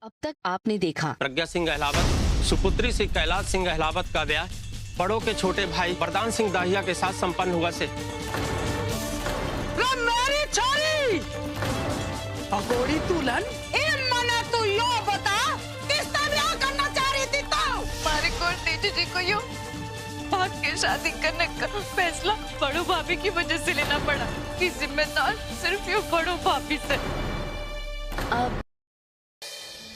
अब तक आपने देखा प्रज्ञा सिंह अहलावत सुपुत्री श्री कैलाश सिंह अहलावत का ब्याह बड़ों के छोटे भाई वरदान सिंह दाहिया के साथ संपन्न हुआ से मेरी छोरी अगोड़ी दुल्हन मना तू यो बता किसका ब्याह करना चाह रही थी तो हमारे को तेजू जी को यो भाग के शादी करने का फैसला बड़ो भाभी की वजह से लेना पड़ा कि जिम्मेदार सिर्फ यो बड़ो भाभी से। अब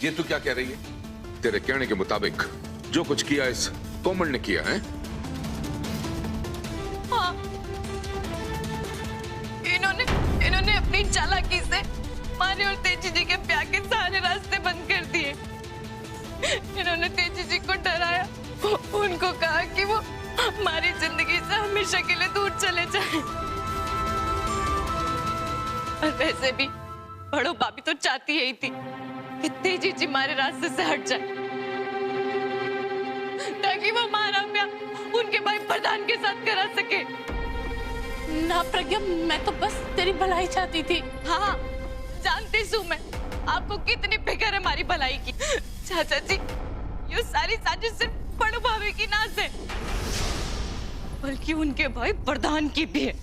ये तू क्या कह रही है? तेरे कहने के मुताबिक जो कुछ किया इस कोमल ने किया है? हाँ, इन्होंने अपनी चालाकी से मारे और तेजी जी के ब्याह के सारे रास्ते बंद कर दिए। इन्होंने तेजी जी को डराया, उनको कहा कि वो हमारी जिंदगी से हमेशा के लिए दूर चले जाए। और वैसे भी बड़ो भाभी तो चाहती ही थी कि तेजी जी हमारे रास्ते से हट जाए ताकि वो हमारा ब्याह उनके भाई प्रधान के साथ करा सके। ना प्रज्ञा, मैं तो बस तेरी भलाई चाहती थी। हाँ, जानती हूँ मैं आपको कितनी फिक्र है हमारी भलाई की। चाचा जी, ये सारी साजिश सिर्फ बड़ो भाभी की ना से बल्कि उनके भाई प्रधान की भी है।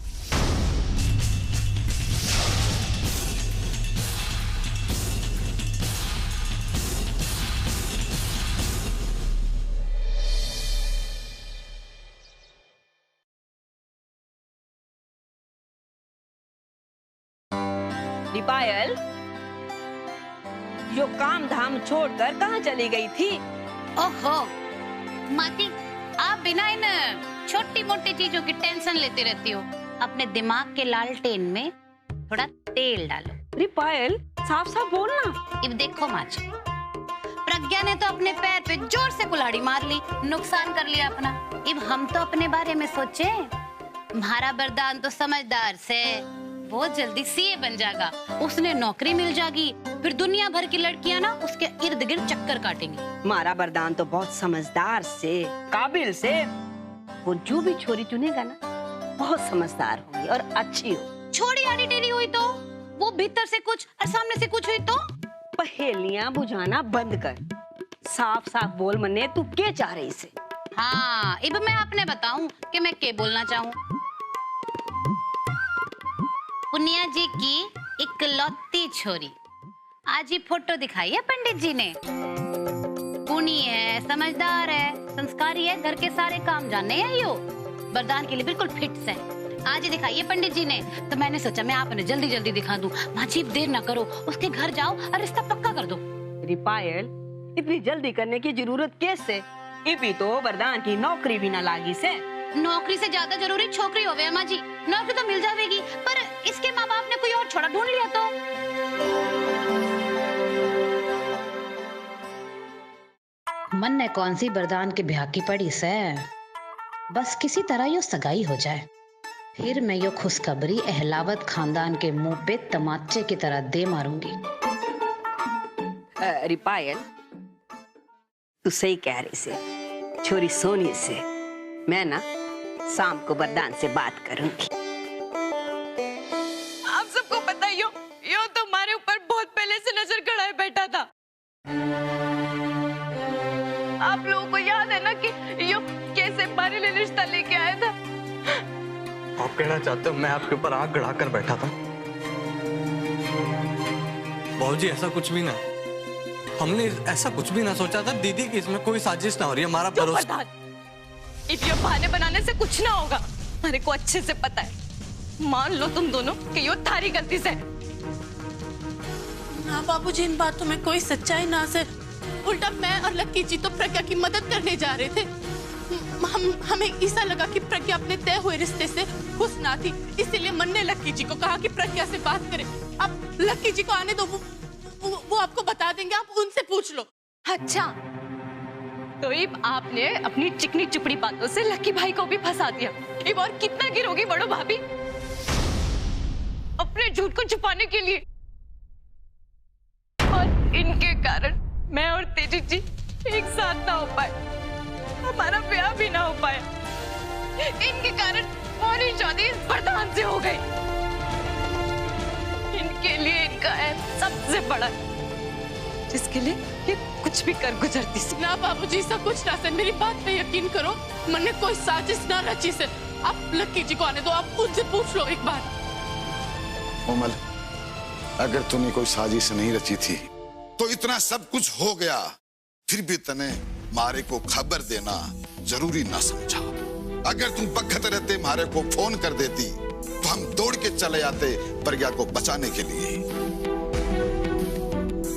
पायल, यो काम धाम छोड़कर कहाँ चली गई थी? ओहो माती, आप बिना इन छोटी मोटी चीजों की टेंशन लेती रहती हो। अपने दिमाग के लालटेन में थोड़ा तेल डालो। अरे पायल, साफ साफ बोलना। अब देखो माची, प्रज्ञा ने तो अपने पैर पे जोर से कुल्हाड़ी मार ली, नुकसान कर लिया अपना। अब हम तो अपने बारे में सोचे। हमारा वरदान तो समझदार से बहुत जल्दी सीए बन जाएगा, उसने नौकरी मिल जाएगी, फिर दुनिया भर की लड़कियां ना उसके इर्द गिर्द चक्कर काटेंगी। हमारा वरदान तो बहुत समझदार से, काबिल से, वो जो भी छोरी चुनेगा ना बहुत समझदार होगी और अच्छी हो। छोड़ी आड़ी टेढ़ी हुई तो वो भीतर से कुछ और सामने से कुछ हुई तो? पहेलियां बुझाना बंद कर, साफ साफ बोल मने, तू क्या चाह रही से? हाँ, अब मैं आपने बताऊं कि मैं क्या बोलना चाहूँ। पुनिया जी की इकलौती छोरी, आज ही फोटो दिखाई है पंडित जी ने। पुनी है, समझदार है, संस्कारी है, घर के सारे काम जानने हैं, यो वरदान के लिए बिल्कुल फिट है। आज ही दिखाई है पंडित जी ने, तो मैंने सोचा मैं आपने जल्दी जल्दी दिखा दूं। माची देर ना करो, उसके घर जाओ और रिश्ता पक्का कर दो। पायल, इतनी जल्दी करने की जरूरत कैसे? इबी तो वरदान की नौकरी भी ना लागी से। नौकरी से ज्यादा जरूरी छोकरी होवे अम्मा जी। नौकरी तो मिल जाएगी, पर इसके माँ बाप ने कोई और छोड़ा ढूंढ लिया तो। मन ने कौन सी वरदान के ब्याह की पड़ी से, बस किसी तरह यो सगाई हो जाए, फिर मैं यो खुशखबरी अहलावत खानदान के मुंह पे तमाचे की तरह दे मारूंगी। पायल, तू सही कह रही से, छोरी सोनी से मैं ना शाम को वरदान से बात करूंगी। आप सबको पता है यो तो हमारे ऊपर बहुत पहले से नजर गड़ाए बैठा था। आप लोगों को याद है ना कि यो कैसे हमारे लिए रिश्ता लेके आया था। आप कहना चाहते हो मैं आपके ऊपर आंख गड़ा कर बैठा था? बाबूजी, ऐसा कुछ भी ना, हमने ऐसा कुछ भी ना सोचा था दीदी की इसमें कोई साजिश ना हो रही है। हमारा भरोसा, ये बहाने बनाने से कुछ ना होगा, मेरे को अच्छे से पता है। मान लो तुम दोनों कि ये थारी गलती से। ना बाबूजी, इन बातों में कोई सच्चाई ना से, उल्टा मैं और लक्की जी तो प्रज्ञा की मदद करने जा रहे थे। हमें ऐसा लगा कि प्रज्ञा अपने तय हुए रिश्ते से खुश ना थी, इसीलिए मन ने लक्की जी को कहा कि प्रज्ञा से बात करें। अब लक्की जी को आने दो, वो आपको बता देंगे, आप उनसे पूछ लो। अच्छा, तो अब आपने अपनी चिकनी चुपड़ी बातों से लक्की भाई को भी फंसा दिया। अब और कितना गिरोगी बड़ो भाभी अपने झूठ को छुपाने के लिए? और इनके कारण मैं और तेजी जी एक साथ ना हो पाए, हमारा ब्याह भी ना हो पाया। इनके कारण हमारी शादी प्रधान से हो गई। इनके लिए इनका सबसे बड़ा जिसके लिए ये कुछ भी कर गुजरती सी। ना बाबूजी, सब कुछ ना से, मेरी बात पे यकीन करो, मैंने कोई साजिश ना रची से। आप लक्की जी को आने दो, आप उनसे पूछ लो एक बार। कोमल, अगर तूने कोई साजिश नहीं रची थी तो इतना सब कुछ हो गया, फिर भी तने मारे को खबर देना जरूरी ना समझा। अगर तुम बखत रहते मारे को फोन कर देती तो हम दौड़ के चले आते प्रज्ञा को बचाने के लिए।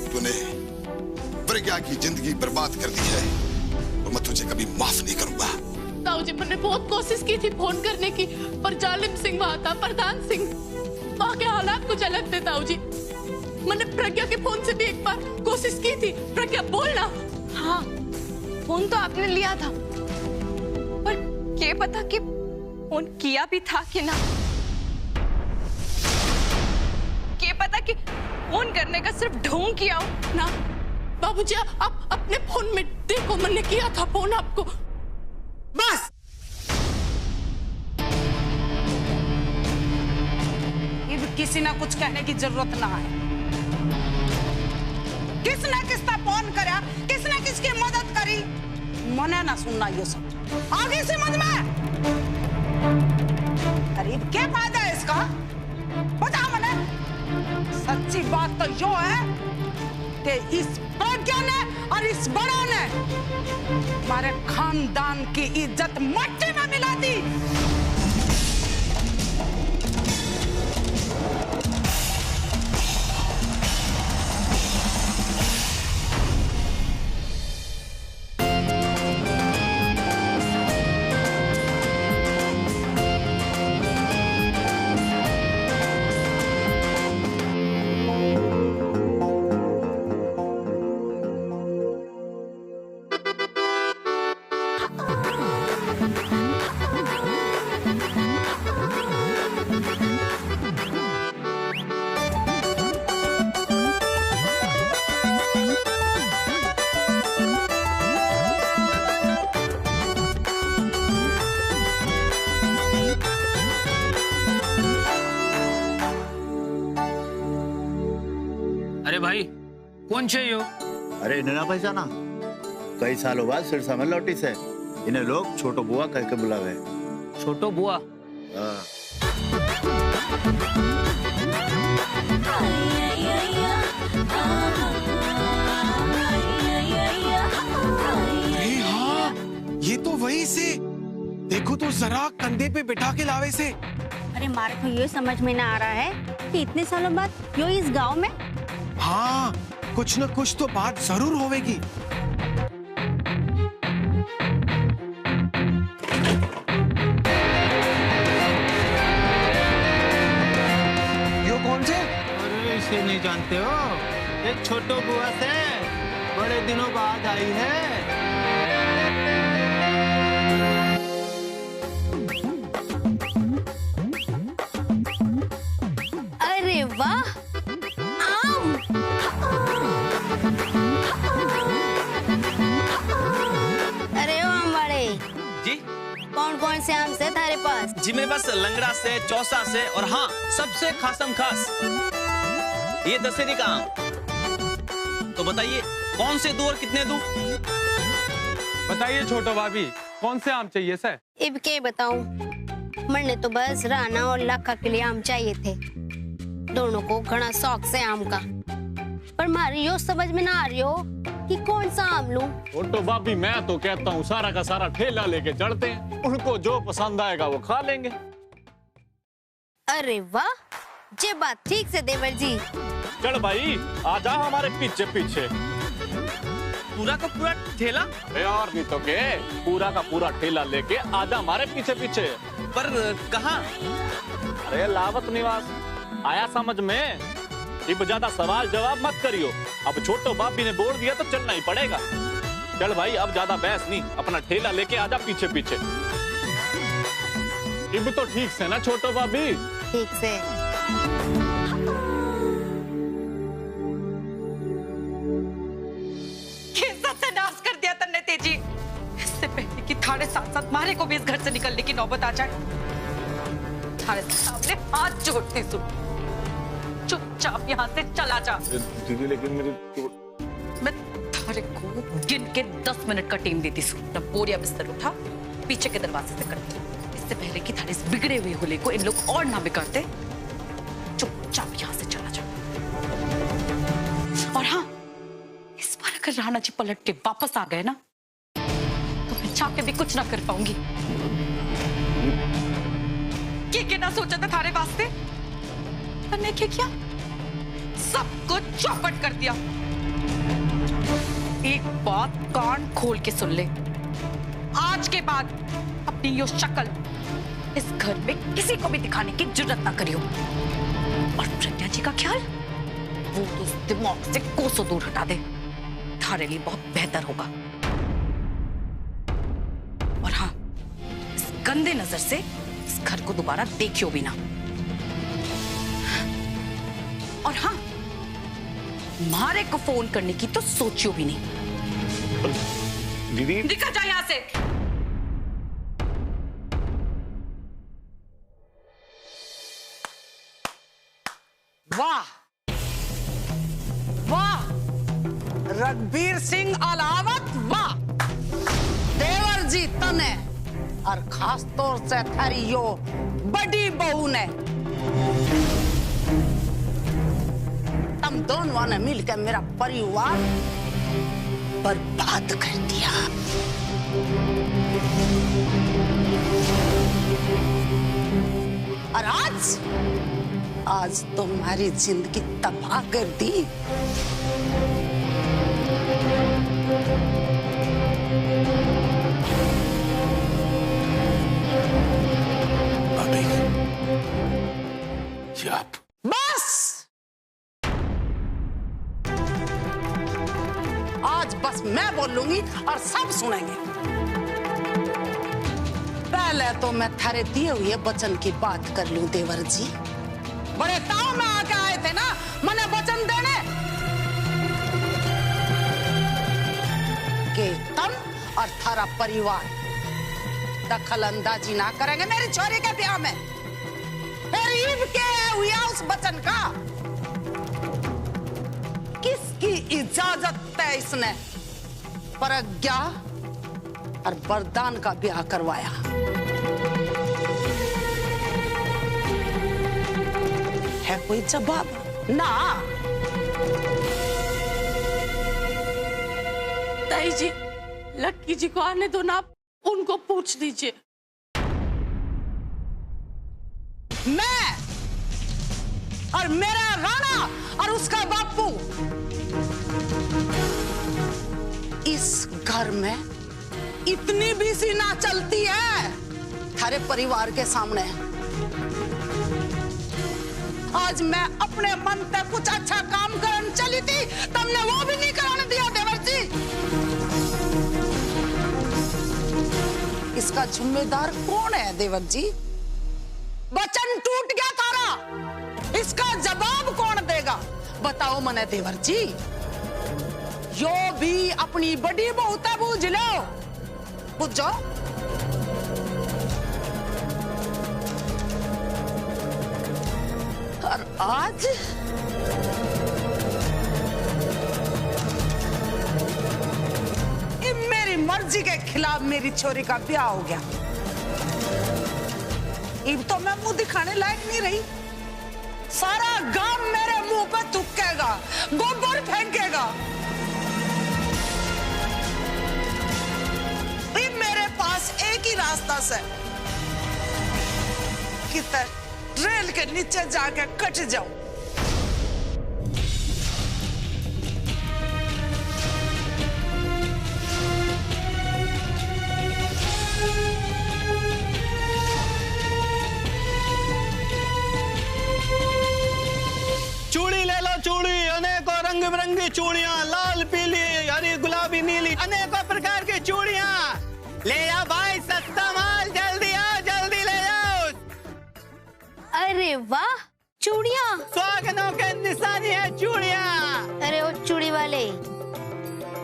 तूने प्रज्ञा की जिंदगी बर्बाद कर दी है और मैं तुझे कभी माफ नहीं करूंगा। ताऊ जी, मैंने बहुत कोशिश की थी फोन करने की, पर जालिम सिंह वहां था, प्रधान सिंह। वहां के हालात कुछ अलग थे ताऊ जी। मैंने प्रज्ञा के फोन से भी एक बार कोशिश की थी। प्रज्ञा बोलना। हाँ, फोन तो आपने लिया था, पर क्या पता कि फोन किया भी था कि ना। क्या पता कि फोन करने का सिर्फ ढोंग किया हो ना। बाबूजी, आप अपने फोन में देखो, मैंने किया था फोन आपको। बस ये भी किसी ना कुछ कहने की जरूरत ना है। किसने किसका फोन करा, किसने किसकी मदद करी, मने ना सुनना ये सब। आगे समझ में। अरे क्या फायदा है इसका, बता मने। सच्ची बात तो यो है कि इस प्रज्ञा ने और इस बड़ों ने हमारे खानदान की इज्जत मट्टी में मिला दी। अरे भाई, कौन चाहिए? अरे इन्हें ना पहचाना, कई सालों बाद सिरसा में लौटी से। इन्हें लोग छोटो बुआ कह के बुलावे। छोटो बुआ? अरे हाँ, ये तो वही से। देखो तो जरा, कंधे पे बिठा के लावे से। अरे मारे को ये समझ में ना आ रहा है कि इतने सालों बाद यो इस गांव में। हाँ, कुछ न कुछ तो बात जरूर होवेगी। यो कौन से? अरे इसे नहीं जानते हो? एक छोटो बुआ से बड़े दिनों बाद आई है। अरे वाह, आम। अरे ओ आम वाले जी? कौन कौन से आम से थारे पास? जी मेरे पास लंगड़ा से, चौसा से, और हाँ, सबसे खासम खास ये दशहरी का आम। तो बताइए, कौन से दूं और कितने दूं? बताइए छोटो भाभी, कौन से आम चाहिए सर? अब क्या बताऊं, मैंने तो बस राना और लखा के लिए आम चाहिए थे। दोनों को घना शौक से आम का, पर मारी यो समझ में ना आ रही हो कि कौन सा आम लूं। छोटो भाभी, मैं तो कहता हूँ सारा का सारा ठेला लेके चलते हैं, उनको जो पसंद आएगा वो खा लेंगे। अरे वाह, ये बात ठीक से देवर जी। चल भाई, आ जा हमारे पीछे पीछे। पूरा का पूरा ठेला? यार नहीं तो के, पूरा का पूरा ठेला लेके आजा हमारे पीछे पीछे। पर कहाँ? अरे लावत निवास। आया समझ में? अब ज्यादा सवाल जवाब मत करियो। अब छोटो भाभी ने बोल दिया तो चलना ही पड़ेगा। चल भाई, अब ज्यादा बहस नहीं, अपना ठेला लेके आजा पीछे पीछे। अब तो ठीक से ना छोटो भाभी? ठीक से। सत्यानाश कर दिया तन्ने तेजी। इससे पहले कि थारे साथ साथ मारे को भी इस घर से निकलने की नौबत आ जाए, थारे सामने हाथ जोड़ती हूँ, चुपचाप यहाँ से चला जा। दीदी लेकिन मेरी मैं थारे को गिन के 10 मिनट का टाइम देती सू। न बोरिया बिस्तर उठा, पीछे के दरवाजे से करती, इससे पहले कि थारे इस बिगड़े हुए होले को इन लोग और ना बिगाड़ते। चुपचाप यहाँ से चला जा। और हाँ, इस बार अगर राणा जी पलट के वापस आ गए ना, तो मैं चाह के भी कुछ ना कर पाऊंगी। क्या ना सोचा था थारे वास्ते, मैंने क्या किया? सब कुछ चौपट कर दिया। एक बात कान खोल के सुन ले, आज के बाद अपनी यो शक्ल इस घर में किसी को भी दिखाने की जरूरत ना करियो। और प्रज्ञा जी का ख्याल, वो तो उस दिमाग से कोसों दूर हटा दे, थारे लिए बहुत बेहतर होगा। और हाँ, इस गंदे नजर से इस घर को दोबारा देखियो भी ना। और हाँ, मारे को फोन करने की तो सोचियो भी नहीं। दीदी निकल जा यहां से। वाह वाह, रणबीर सिंह अलावत, वाह देवर जी तने, और खास तौर से थारी यो बड़ी बहू ने, तुम दोनों ने मिलकर मेरा परिवार बर्बाद कर दिया। और आज तुम्हारी जिंदगी तबाह कर दी। बस आज बस मैं बोलूंगी और सब सुनेंगे। पहले तो मैं थारे दिए हुए वचन की बात कर लूं देवर जी। बड़े ताव में आके आए थे ना मने वचन देने कि तुम और थारा परिवार दखल अंदाजी ना करेंगे मेरी छोरी के ब्याह में। फिर के हुआ उस वचन का, किसकी इजाजत है इसने प्रज्ञा और वरदान का ब्याह करवाया? है कोई जवाब? ना। ताई जी, लक्की जी को आने दो ना, उनको पूछ दीजिए। मैं और मेरा राणा और उसका बापू इस घर में इतनी भी सी ना चलती है थारे परिवार के सामने। आज मैं अपने मन पे कुछ अच्छा काम करने चली थी, तुमने वो भी नहीं कराने दिया देवर जी। इसका जिम्मेदार कौन है देवर जी? वचन टूट गया थारा, इसका जवाब कौन देगा? बताओ मने देवर जी। यो भी अपनी बड़ी बहुत बूझ लो, बुझो। और आज मेरी मर्जी के खिलाफ मेरी छोरी का ब्याह हो गया। अब तो मैं मुंह दिखाने लायक नहीं रही। सारा गांव मेरे मुंह पे थूकेगा, गोबर फेंकेगा। मेरे पास एक ही रास्ता है कि रेल के नीचे जाके कट जाऊं। चूड़ी ले लो, चूड़ी अनेकों रंग बिरंगी चूड़ियां, लाल पीली हरी गुलाबी नीली अनेकों प्रकार की चूड़ियां ले आओ भाई, सस्ता माल, जल्दी आओ, जल्दी ले जाओ। अरे वाह, चूड़ियां सुहागनों के निशानी है चूड़ियां। अरे ओ चूड़ी वाले,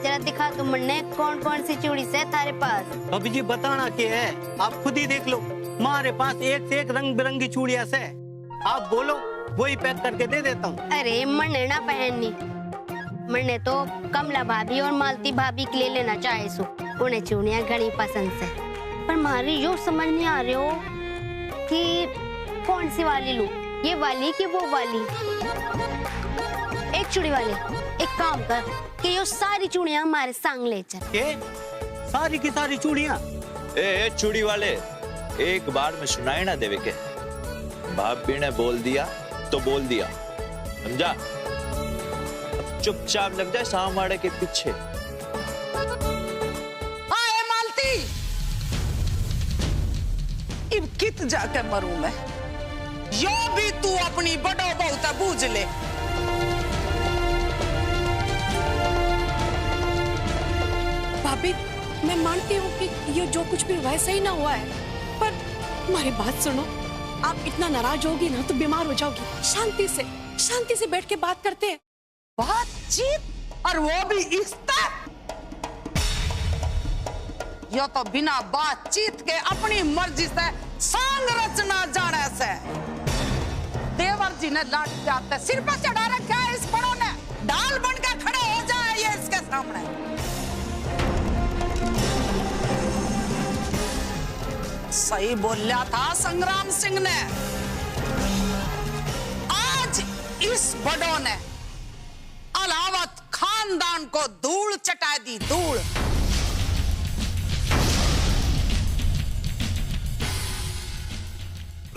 जरा दिखा तुम ने कौन कौन सी चूड़ी से थारे पास। अभी जी बताना क्या है, आप खुद ही देख लो। हमारे पास एक से एक रंग बिरंगी चूड़ियां से, आप बोलो वही पैक करके दे देता हूँ। अरे मन ना पहननी, मैंने तो कमला भाभी और मालती भाभी के लिए लेना चाहे सो, उन्हें चूड़ियां घनी पसंद से। पर मारी यो समझ नहीं आ रहे हो कि कौन सी वाली लूं, ये वाली कि वो वाली। एक चूड़ी वाले, एक काम कर कि यो सारी चूड़ियां हमारे संग ले चल। के सारी की सारी चूड़ियां? ए चूड़ी वाले, एक बार में सुनाई ना देवे के, भाभी ने बोल दिया तो बोल दिया, समझा? चुपचाप लग जाए सामाड़े के पीछे। आए मालती, इब कित जाके मरूं मैं, यो भी तू अपनी बड़ो बहुत बूझ ले। भाभी, मैं मानती हूँ कि ये जो कुछ भी वैसा ही ना हुआ है, पर हमारी बात सुनो। आप इतना नाराज होगी ना तो बीमार हो जाओगी। शांति से बैठ के बात करते हैं। बातचीत, और वो भी इस तरह? यो तो बिना बातचीत के अपनी मर्जी से सांग रचना जाने से। देवर जी ने लाठ के आते सिर पर चढ़ा रखा है इस बड़ों ने, ढाल बनकर खड़े हो जाए ये इसके सामने। सही बोला था संग्राम सिंह ने, आज इस बड़ों ने अलावत खानदान को धूल चटा दी, धूल।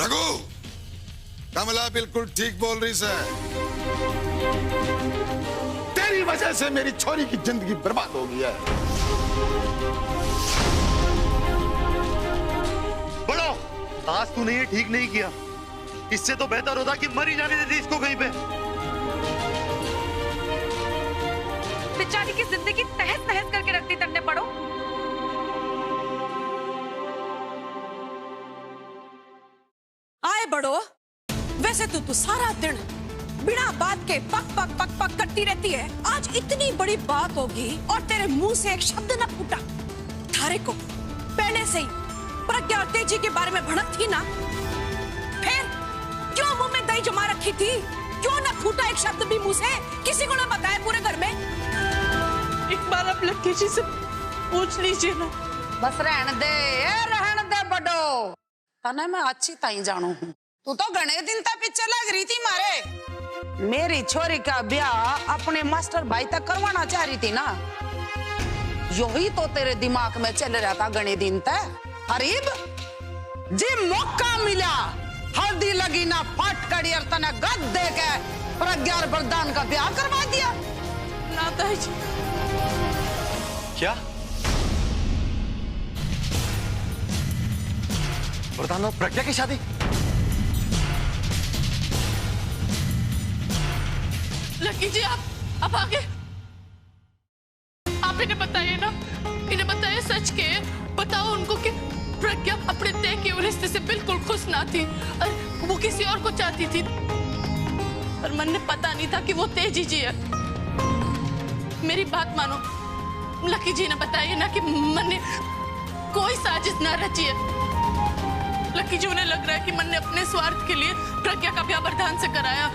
रघु, कमला बिल्कुल ठीक बोल रही है। तेरी वजह से मेरी छोरी की जिंदगी बर्बाद हो गई है। बड़ो, आज तूने ये ठीक नहीं किया। इससे तो बेहतर होता कि मरी जाने देती इसको कहीं पे। बेचारी की जिंदगी तहस तहस करके रखती तन्ने पड़ो। आए बड़ो, वैसे तो तू सारा दिन बिना बात के पक पक पक पक करती रहती है। आज इतनी बड़ी बात होगी और तेरे मुंह से एक शब्द न फूटा। थारे को पहले से ही प्रज्ञा और तेजी के बारे में भड़क थी ना, फिर क्यों मुंह में दही जमा रखी थी? क्यों न फूटा एक शब्द भी मुंह से? किसी को ना बताया पूरे घर में? एक बार आप लक्की जी से पूछ लीजिए ना। बस रहने दे बड़ो, तने मैं अच्छी ताई जानू हूँ। तू तो घने दिन तक पीछे लग रही थी मारे। मेरी छोरी का ब्याह अपने मास्टर भाई तक करवाना चाह रही थी ना, यही तो तेरे दिमाग में चल रहा था घने दिन तक। हरीब जी मौका मिला, हल्दी लगी ना फट कड़ी और तने गद दे के प्रज्ञा और वरदान का ब्याह करवा दिया ना। ताई जी क्या? वरदान और प्रज्ञा की शादी? लकी जी आप आगे, आप इन्हें बताइए ना, इन्हें बताइए सच के। बताओ उनको कि प्रज्ञा अपने तय के रिश्ते से बिल्कुल खुश ना थी और वो किसी और को चाहती थी, पर मन ने पता नहीं था कि वो तेजी जी है। मेरी बात मानो, लकी जी ने बताइए ना कि मन ने कोई साजिश ना रची है। लकी जी, उन्हें लग रहा है कि मन ने अपने स्वार्थ के लिए प्रज्ञा का ब्याह वरदान से कराया।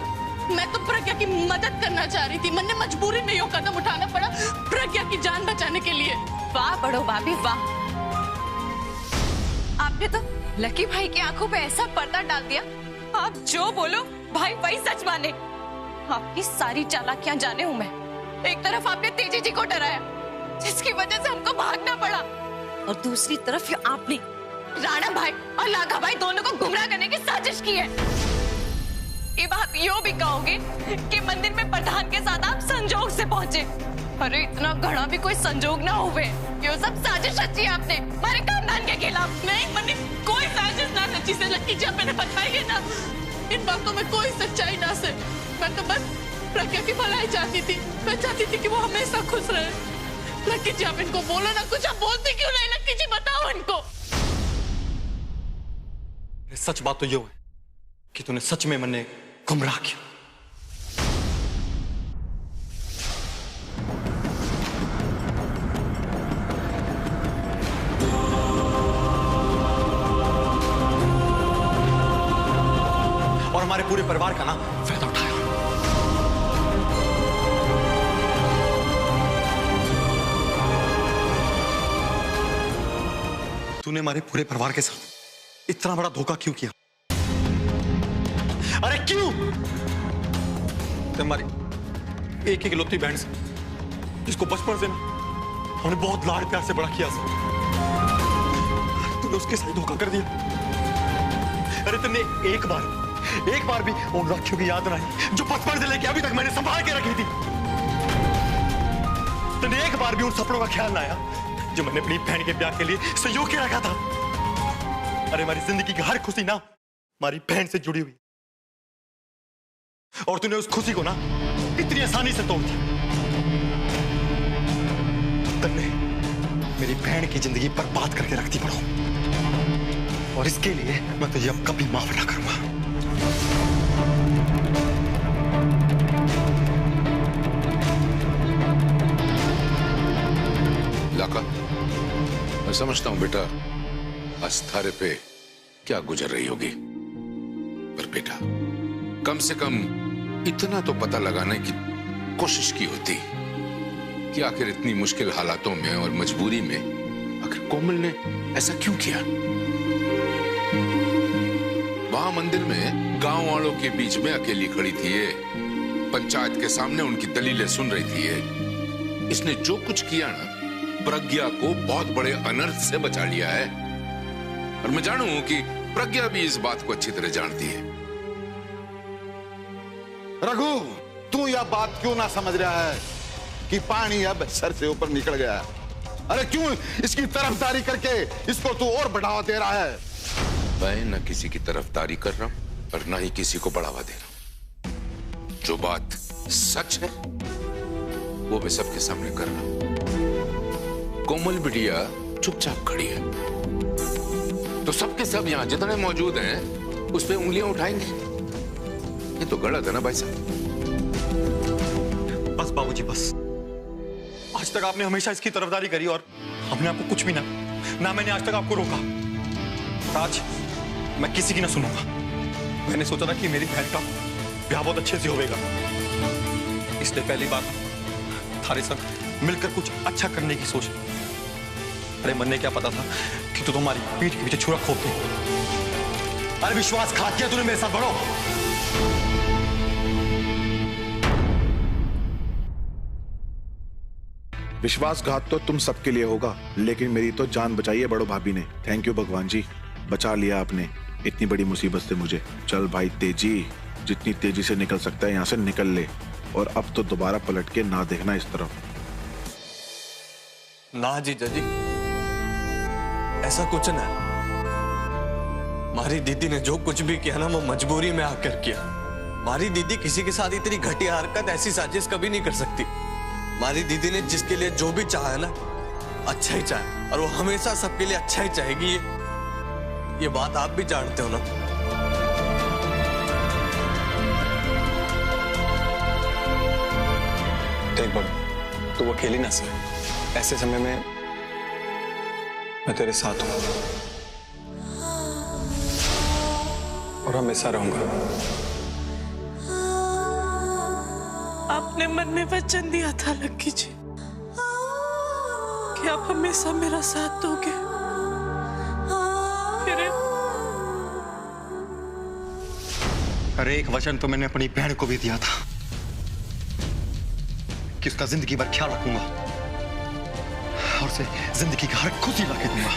मैं तो प्रज्ञा की मदद करना चाह रही थी, मन ने मजबूरी में ये कदम उठाना पड़ा प्रज्ञा की जान बचाने के लिए। वाह बड़ो भाभी वाह, आपने तो लकी भाई की आंखों पे ऐसा पर्दा डाल दिया। आप जो बोलो भाई वही सच माने। आपकी सारी चालाकियां जाने हूं मैं। एक तरफ आपने तेजी जी को डराया, जिसकी वजह से हमको भागना पड़ा, और दूसरी तरफ ये आपने राणा भाई और लागा भाई दोनों को गुमराह करने की साजिश की है। ये बात यो भी कहोगे कि मंदिर में प्रधान के साथ आप संजोग से पहुंचे। अरे इतना घड़ा भी कोई संजोग ना हुए, ये सब साजिश रची है आपने हमारे खानदान के खिलाफ। नहीं मन्नी, कोई साजिश ना रची से। लकी जी मैंने बताई ना, इन बातों में कोई सच्चाई ना से। मैं तो बस प्रज्ञा की भलाई चाहती थी। मैं चाहती थी कि वो हमेशा खुश रहे। लकी जी आप इनको बोलो ना कुछ। आप बोलती क्यों नहीं? लकी जी बताओ इनको। सच बात तो ये है कि तूने सच में मैंने गुमराह किया। और हमारे पूरे परिवार का ना फायदा उठाया। तूने हमारे पूरे परिवार के साथ इतना बड़ा धोखा क्यों किया? अरे क्यों? हमारी एक इकलौती बहन से, जिसको बचपन से ना हमने बहुत लाड़ प्यार से बड़ा किया, तूने उसके साथ धोखा कर दिया। अरे तुमने एक बार भी उन राखियों की याद नहीं जो बचपन से लेके अभी तक मैंने संभाल के रखी थी। तुमने एक बार भी उन सपनों का ख्याल ना आया जो मैंने अपनी बहन के ब्याह के लिए संजो के रखा था। अरे हमारी जिंदगी की हर खुशी ना हमारी बहन से जुड़ी हुई, और तूने उस खुशी को ना इतनी आसानी से तोड़ दिया। तुमने मेरी बहन की जिंदगी बर्बाद करके रख दी बड़ो, और इसके लिए मैं तुझे अब कभी माफ ना करूंगा। लाका, मैं समझता हूं बेटा आज थारे पे क्या गुजर रही होगी, पर बेटा कम से कम इतना तो पता लगाने की कोशिश की होती कि आखिर इतनी मुश्किल हालातों में और मजबूरी में आखिर कोमल ने ऐसा क्यों किया। वहां मंदिर में गांव वालों के बीच में अकेली खड़ी थी ये, पंचायत के सामने उनकी दलीलें सुन रही थी ये। इसने जो कुछ किया ना, प्रज्ञा को बहुत बड़े अनर्थ से बचा लिया है, और मैं जानू कि प्रज्ञा भी इस बात को अच्छी तरह जानती है। रघु, तू यह बात क्यों ना समझ रहा है कि पानी अब सर से ऊपर निकल गया? अरे क्यों इसकी तरफदारी करके इसको तू और बढ़ावा दे रहा है? मैं न किसी की तरफदारी कर रहा हूं और न ही किसी को बढ़ावा दे रहा हूं। जो बात सच है वो मैं सबके सामने कर रहा हूं। कोमल बिटिया चुपचाप खड़ी है, तो सबके सब यहां जितने मौजूद हैं उस पे उंगलियां उठाएंगे? ये तो गलत है ना भाई साहब। बस बाबूजी बस, आज तक आपने हमेशा इसकी तरफदारी करी और हमने आपको कुछ भी ना मैंने आज तक आपको रोका। आज मैं किसी की ना सुनूंगा। मैंने सोचा था कि मेरी बहन का ब्याह बहुत अच्छे से होगा, इसलिए पहली बार थारे संग मिलकर कुछ अच्छा करने की सोच। अरे मन ने क्या पता था कि तू तुम्हारी पीठ के पीछे छुरा खोप दे। अरे विश्वासघात किया तूने मेरे साथ बड़ो। विश्वासघात तो तुम सबके लिए होगा, लेकिन मेरी तो जान बचाई है बड़ो भाभी ने। थैंक यू भगवान जी, बचा लिया आपने इतनी बड़ी मुसीबत से मुझे। चल भाई तेजी, जितनी तेजी से निकल सकता है यहाँ से निकल ले, और अब तो दोबारा पलट के ना देखना इस तरफ। ना जीजा जी, ऐसा कुछ ना। हमारी दीदी ने जो कुछ भी किया ना वो मजबूरी में आकर किया। हमारी दीदी किसी के साथ इतनी घटिया हरकत, ऐसी साजिश कभी नहीं कर सकती। हमारी दीदी ने जिसके लिए जो भी चाहा है ना, अच्छा ही चाहे, और वो हमेशा सबके लिए अच्छा ही चाहेगी। ये बात आप भी जानते हो ना। देख बड़ो, तू अकेली ना सह। ऐसे समय में मैं तेरे साथ हूं और हमेशा रहूंगा। आपने मन में वचन दिया था लक्की जी कि आप हमेशा मेरा साथ दोगे। फिर अरे एक वचन तो मैंने अपनी बहन को भी दिया था कि उसका जिंदगी भर ख्याल रखूंगा और उसे जिंदगी का हर खुशी लाके दूंगा,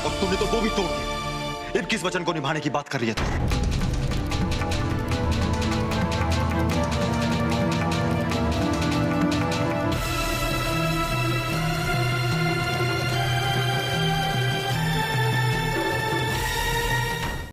और तूने तो वो भी तोड़ दिया। अब किस वचन को निभाने की बात कर रही है तू?